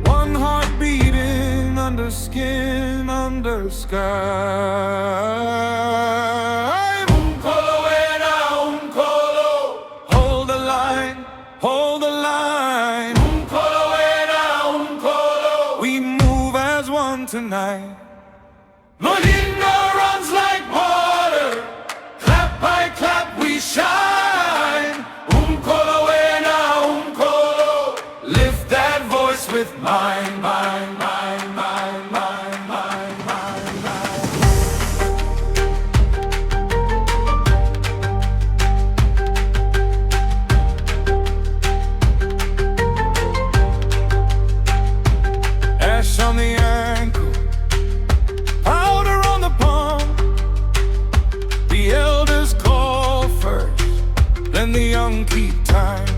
One heart beating under skin, under sky. Umkholo wena, umkholo, hold the line, hold the line. Umkholo wena, umkholo, we move as one tonight. Lolino runs like water, clap by clap we shine. Umkholo wena, umkholo, lift that voice with mine, mine, mine, mine, mine, mine, mine, mine. Ash on the ankle, powder on the palm. The elders call first, then the young keep time.